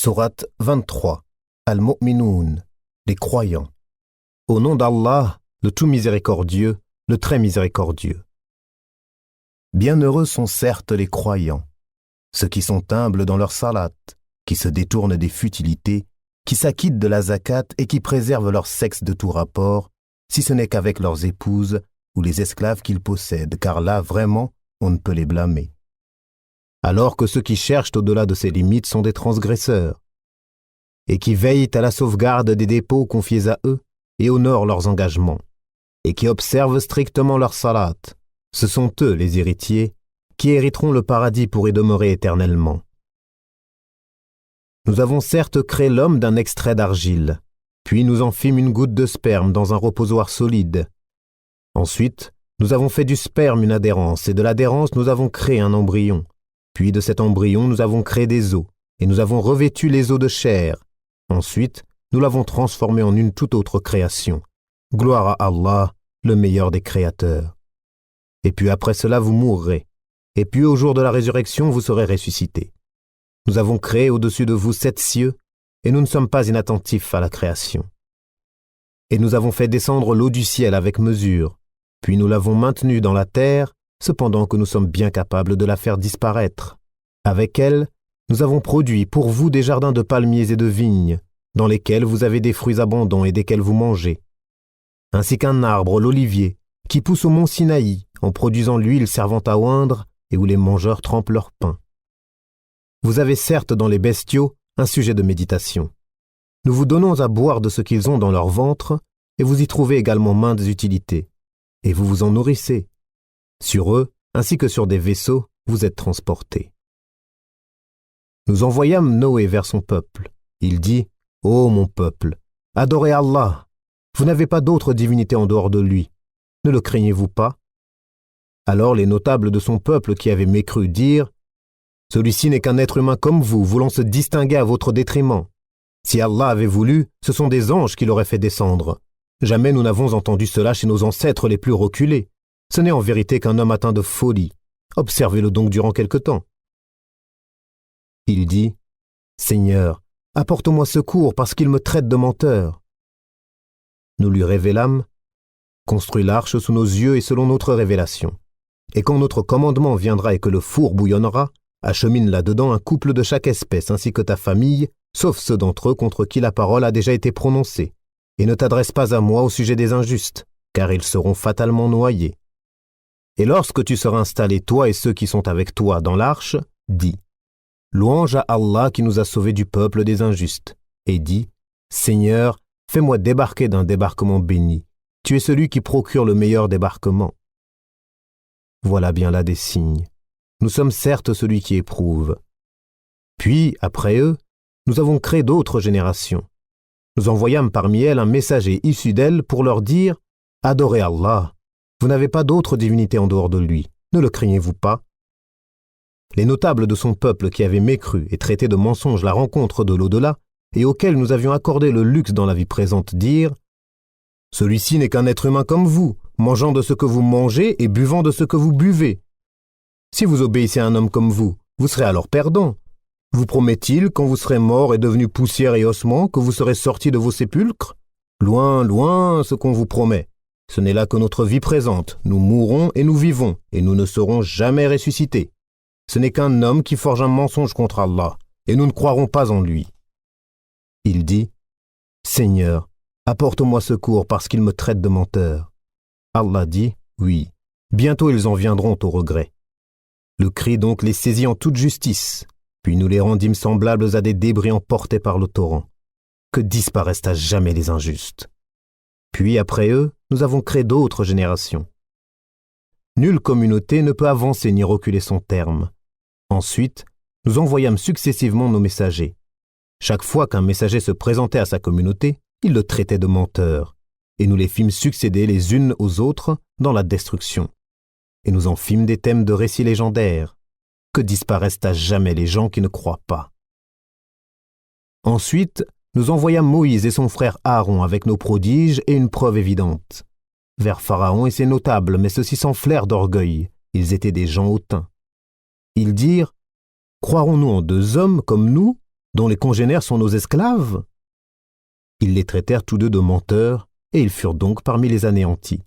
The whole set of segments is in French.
Sourate 23. Al-Mu'minoun, les croyants. Au nom d'Allah, le tout miséricordieux, le très miséricordieux. Bienheureux sont certes les croyants, ceux qui sont humbles dans leur salat, qui se détournent des futilités, qui s'acquittent de la zakat et qui préservent leur sexe de tout rapport, si ce n'est qu'avec leurs épouses ou les esclaves qu'ils possèdent, car là, vraiment, on ne peut les blâmer. Alors que ceux qui cherchent au-delà de ces limites sont des transgresseurs, et qui veillent à la sauvegarde des dépôts confiés à eux et honorent leurs engagements, et qui observent strictement leur salat, ce sont eux, les héritiers, qui hériteront le paradis pour y demeurer éternellement. Nous avons certes créé l'homme d'un extrait d'argile, puis nous en fîmes une goutte de sperme dans un reposoir solide. Ensuite, nous avons fait du sperme une adhérence, et de l'adhérence nous avons créé un embryon. Puis de cet embryon, nous avons créé des os, et nous avons revêtu les os de chair. Ensuite, nous l'avons transformé en une toute autre création. Gloire à Allah, le meilleur des créateurs. Et puis après cela, vous mourrez. Et puis au jour de la résurrection, vous serez ressuscités. Nous avons créé au-dessus de vous 7 cieux, et nous ne sommes pas inattentifs à la création. Et nous avons fait descendre l'eau du ciel avec mesure, puis nous l'avons maintenue dans la terre, cependant que nous sommes bien capables de la faire disparaître. Avec elle, nous avons produit pour vous des jardins de palmiers et de vignes, dans lesquels vous avez des fruits abondants et desquels vous mangez, ainsi qu'un arbre, l'olivier, qui pousse au mont Sinaï, en produisant l'huile servant à oindre et où les mangeurs trempent leur pain. Vous avez certes dans les bestiaux un sujet de méditation. Nous vous donnons à boire de ce qu'ils ont dans leur ventre, et vous y trouvez également maintes utilités, et vous vous en nourrissez. Sur eux, ainsi que sur des vaisseaux, vous êtes transportés. Nous envoyâmes Noé vers son peuple. Il dit, « Ô mon peuple, adorez Allah. Vous n'avez pas d'autre divinité en dehors de lui. Ne le craignez-vous pas ?» Alors les notables de son peuple qui avaient mécru dirent, « Celui-ci n'est qu'un être humain comme vous, voulant se distinguer à votre détriment. Si Allah avait voulu, ce sont des anges qui l'auraient fait descendre. Jamais nous n'avons entendu cela chez nos ancêtres les plus reculés. Ce n'est en vérité qu'un homme atteint de folie. Observez-le donc durant quelque temps. » Il dit, « Seigneur, apporte-moi secours parce qu'il me traite de menteur. » Nous lui révélâmes, « Construis l'arche sous nos yeux et selon notre révélation. Et quand notre commandement viendra et que le four bouillonnera, achemine là-dedans un couple de chaque espèce ainsi que ta famille, sauf ceux d'entre eux contre qui la parole a déjà été prononcée. Et ne t'adresse pas à moi au sujet des injustes, car ils seront fatalement noyés. Et lorsque tu seras installé, toi et ceux qui sont avec toi, dans l'arche, dis, louange à Allah qui nous a sauvés du peuple des injustes, et dis, Seigneur, fais-moi débarquer d'un débarquement béni. Tu es celui qui procure le meilleur débarquement. Voilà bien là des signes. Nous sommes certes celui qui éprouve. Puis, après eux, nous avons créé d'autres générations. Nous envoyâmes parmi elles un messager issu d'elles pour leur dire, adorez Allah. Vous n'avez pas d'autre divinité en dehors de lui. Ne le craignez-vous pas? Les notables de son peuple qui avaient mécru et traité de mensonge la rencontre de l'au-delà, et auxquels nous avions accordé le luxe dans la vie présente, dirent « Celui-ci n'est qu'un être humain comme vous, mangeant de ce que vous mangez et buvant de ce que vous buvez. Si vous obéissez à un homme comme vous serez alors perdant. Vous promet-il, quand vous serez mort et devenu poussière et ossements, que vous serez sortis de vos sépulcres? Loin, loin ce qu'on vous promet. Ce n'est là que notre vie présente. Nous mourrons et nous vivons, et nous ne serons jamais ressuscités. Ce n'est qu'un homme qui forge un mensonge contre Allah, et nous ne croirons pas en lui. » Il dit, « Seigneur, apporte-moi secours parce qu'il me traite de menteur. » Allah dit, « Oui, bientôt ils en viendront au regret. » Le cri donc les saisit en toute justice, puis nous les rendîmes semblables à des débris emportés par le torrent. Que disparaissent à jamais les injustes. Puis après eux, nous avons créé d'autres générations. Nulle communauté ne peut avancer ni reculer son terme. Ensuite, nous envoyâmes successivement nos messagers. Chaque fois qu'un messager se présentait à sa communauté, il le traitait de menteur, et nous les fîmes succéder les unes aux autres dans la destruction. Et nous en fîmes des thèmes de récits légendaires. Que disparaissent à jamais les gens qui ne croient pas. Ensuite, nous envoyâmes Moïse et son frère Aaron avec nos prodiges et une preuve évidente. Vers Pharaon et ses notables, mais ceux-ci s'enflèrent d'orgueil. Ils étaient des gens hautains. Ils dirent, « Croirons-nous en 2 hommes comme nous, dont les congénères sont nos esclaves ?» Ils les traitèrent tous deux de menteurs, et ils furent donc parmi les anéantis.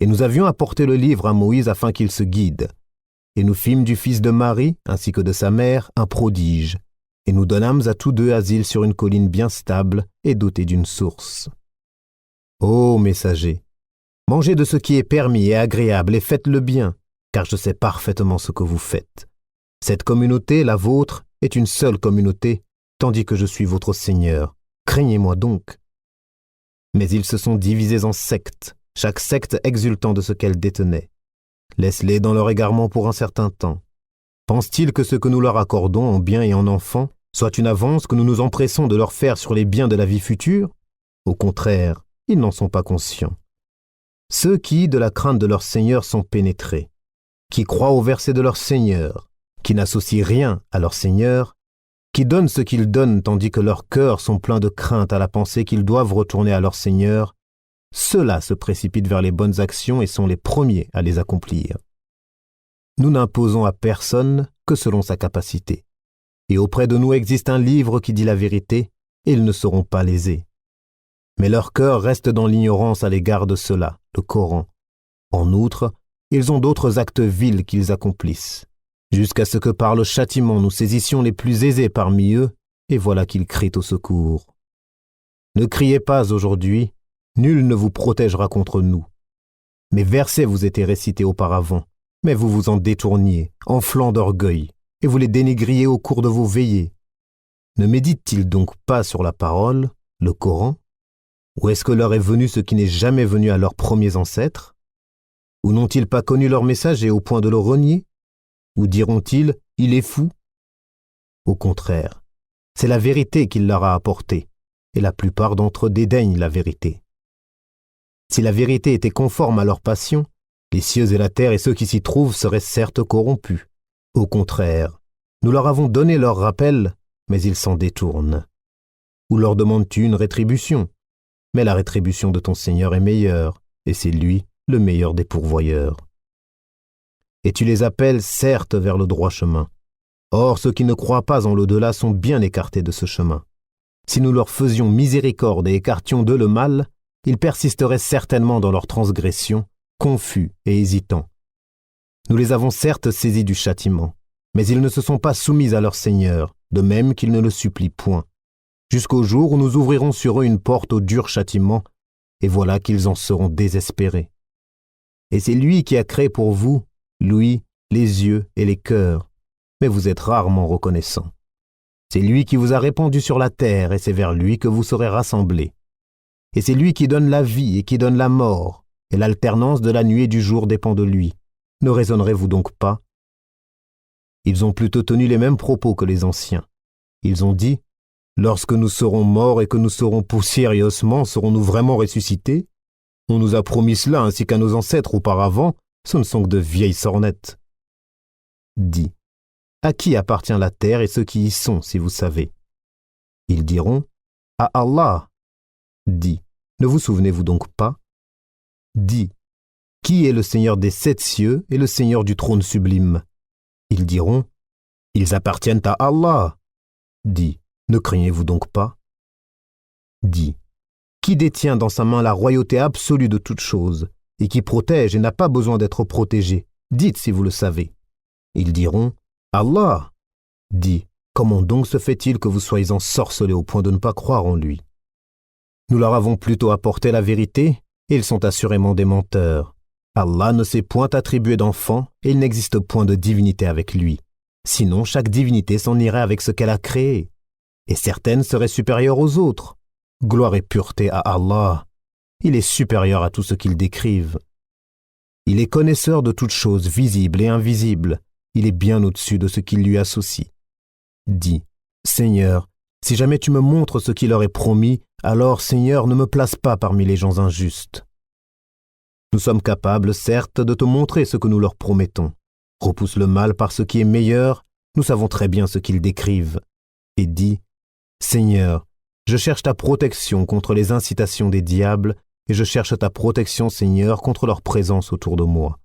Et nous avions apporté le livre à Moïse afin qu'il se guide. Et nous fîmes du fils de Marie, ainsi que de sa mère, un prodige. Et nous donnâmes à tous deux asile sur une colline bien stable et dotée d'une source. Ô messagers, mangez de ce qui est permis et agréable et faites le bien, car je sais parfaitement ce que vous faites. Cette communauté, la vôtre, est une seule communauté, tandis que je suis votre Seigneur. Craignez-moi donc. Mais ils se sont divisés en sectes, chaque secte exultant de ce qu'elle détenait. Laisse-les dans leur égarement pour un certain temps. Pensent-ils que ce que nous leur accordons en biens et en enfants soit une avance que nous nous empressons de leur faire sur les biens de la vie future? Au contraire, ils n'en sont pas conscients. Ceux qui, de la crainte de leur Seigneur, sont pénétrés, qui croient au verset de leur Seigneur, qui n'associent rien à leur Seigneur, qui donnent ce qu'ils donnent tandis que leurs cœurs sont pleins de crainte à la pensée qu'ils doivent retourner à leur Seigneur, ceux-là se précipitent vers les bonnes actions et sont les premiers à les accomplir. Nous n'imposons à personne que selon sa capacité. Et auprès de nous existe un livre qui dit la vérité, et ils ne seront pas lésés. Mais leur cœur reste dans l'ignorance à l'égard de cela, le Coran. En outre, ils ont d'autres actes vils qu'ils accomplissent. Jusqu'à ce que par le châtiment nous saisissions les plus aisés parmi eux, et voilà qu'ils crient au secours. Ne criez pas aujourd'hui, nul ne vous protégera contre nous. Mes versets vous étaient récités auparavant, mais vous vous en détourniez, enflant d'orgueil, et vous les dénigriez au cours de vos veillées. Ne méditent-ils donc pas sur la parole, le Coran? Ou est-ce que leur est venu ce qui n'est jamais venu à leurs premiers ancêtres? Ou n'ont-ils pas connu leur messager au point de le renier? Ou diront-ils, il est fou? Au contraire, c'est la vérité qu'il leur a apportée, et la plupart d'entre eux dédaignent la vérité. Si la vérité était conforme à leur passion, les cieux et la terre et ceux qui s'y trouvent seraient certes corrompus. Au contraire, nous leur avons donné leur rappel, mais ils s'en détournent. Ou leur demandes-tu une rétribution? Mais la rétribution de ton Seigneur est meilleure, et c'est lui le meilleur des pourvoyeurs. Et tu les appelles certes vers le droit chemin. Or, ceux qui ne croient pas en l'au-delà sont bien écartés de ce chemin. Si nous leur faisions miséricorde et écartions d'eux le mal, ils persisteraient certainement dans leur transgression, confus et hésitants. Nous les avons certes saisis du châtiment, mais ils ne se sont pas soumis à leur Seigneur, de même qu'ils ne le supplient point, jusqu'au jour où nous ouvrirons sur eux une porte au dur châtiment, et voilà qu'ils en seront désespérés. Et c'est lui qui a créé pour vous l'ouïe, les yeux et les cœurs, mais vous êtes rarement reconnaissants. C'est lui qui vous a répandu sur la terre, et c'est vers lui que vous serez rassemblés. Et c'est lui qui donne la vie et qui donne la mort, et l'alternance de la nuit et du jour dépend de lui. Ne raisonnerez-vous donc pas? Ils ont plutôt tenu les mêmes propos que les anciens. Ils ont dit, « Lorsque nous serons morts et que nous serons poussière et ossements, serons-nous vraiment ressuscités? On nous a promis cela ainsi qu'à nos ancêtres auparavant, ce ne sont que de vieilles sornettes. » Dis, à qui appartient la terre et ceux qui y sont, si vous savez? Ils diront, à Allah. Dis, ne vous souvenez-vous donc pas? Dis, qui est le Seigneur des 7 cieux et le Seigneur du trône sublime? Ils diront, ils appartiennent à Allah. Dis, ne craignez-vous donc pas? Dis, qui détient dans sa main la royauté absolue de toutes choses et qui protège et n'a pas besoin d'être protégé? Dites si vous le savez. Ils diront, Allah. Dis, comment donc se fait-il que vous soyez ensorcelés au point de ne pas croire en lui? Nous leur avons plutôt apporté la vérité, et ils sont assurément des menteurs. Allah ne s'est point attribué d'enfant, et il n'existe point de divinité avec lui. Sinon, chaque divinité s'en irait avec ce qu'elle a créé, et certaines seraient supérieures aux autres. Gloire et pureté à Allah. Il est supérieur à tout ce qu'ils décrivent. Il est connaisseur de toutes choses visibles et invisibles. Il est bien au-dessus de ce qu'ils lui associent. Dis, Seigneur, si jamais tu me montres ce qui leur est promis, alors, Seigneur, ne me place pas parmi les gens injustes. Nous sommes capables, certes, de te montrer ce que nous leur promettons. Repousse le mal par ce qui est meilleur, nous savons très bien ce qu'ils décrivent. Et dis, Seigneur, je cherche ta protection contre les incitations des diables, et je cherche ta protection, Seigneur, contre leur présence autour de moi.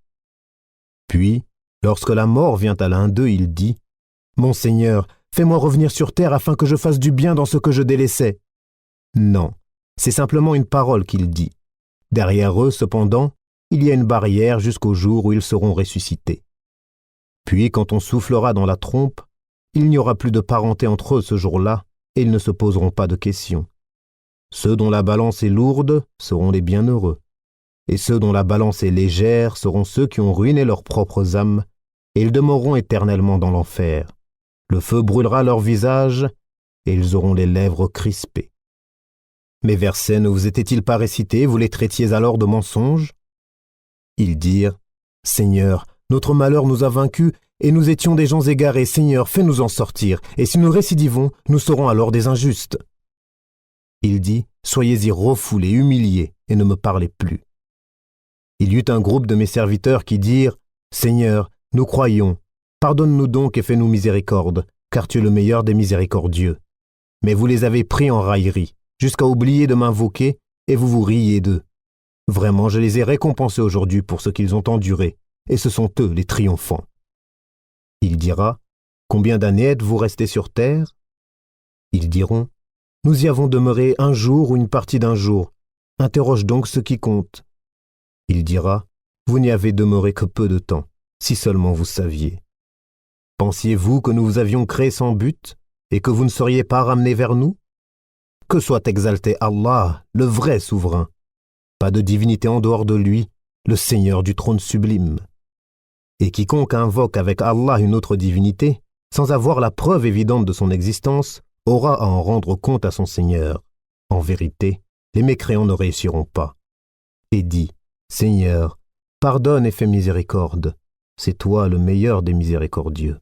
Puis, lorsque la mort vient à l'un d'eux, il dit, Mon Seigneur, fais-moi revenir sur terre afin que je fasse du bien dans ce que je délaissais. » Non, c'est simplement une parole qu'il dit. Derrière eux, cependant, il y a une barrière jusqu'au jour où ils seront ressuscités. Puis, quand on soufflera dans la trompe, il n'y aura plus de parenté entre eux ce jour-là, et ils ne se poseront pas de questions. Ceux dont la balance est lourde seront les bienheureux, et ceux dont la balance est légère seront ceux qui ont ruiné leurs propres âmes, et ils demeureront éternellement dans l'enfer. Le feu brûlera leur visage, et ils auront les lèvres crispées. Mes versets ne vous étaient-ils pas récités, vous les traitiez alors de mensonges? Ils dirent, « Seigneur, notre malheur nous a vaincus, et nous étions des gens égarés. Seigneur, fais-nous en sortir, et si nous récidivons, nous serons alors des injustes. » Il dit, « Soyez-y refoulés, humiliés, et ne me parlez plus. » Il y eut un groupe de mes serviteurs qui dirent, « Seigneur, nous croyons, pardonne-nous donc et fais-nous miséricorde, car tu es le meilleur des miséricordieux. Mais vous les avez pris en raillerie, jusqu'à oublier de m'invoquer, et vous vous riez d'eux. Vraiment, je les ai récompensés aujourd'hui pour ce qu'ils ont enduré, et ce sont eux les triomphants. » Il dira, « Combien d'années êtes-vous restés sur terre ?» Ils diront, « Nous y avons demeuré un jour ou une partie d'un jour. Interroge donc ceux qui comptent. » Il dira, « Vous n'y avez demeuré que peu de temps, si seulement vous saviez. Pensiez-vous que nous vous avions créé sans but, et que vous ne seriez pas ramenés vers nous? Que soit exalté Allah, le vrai souverain. Pas de divinité en dehors de lui, le Seigneur du trône sublime. Et quiconque invoque avec Allah une autre divinité, sans avoir la preuve évidente de son existence, aura à en rendre compte à son Seigneur. En vérité, les mécréants ne réussiront pas. Et dis, Seigneur, pardonne et fais miséricorde. C'est toi le meilleur des miséricordieux.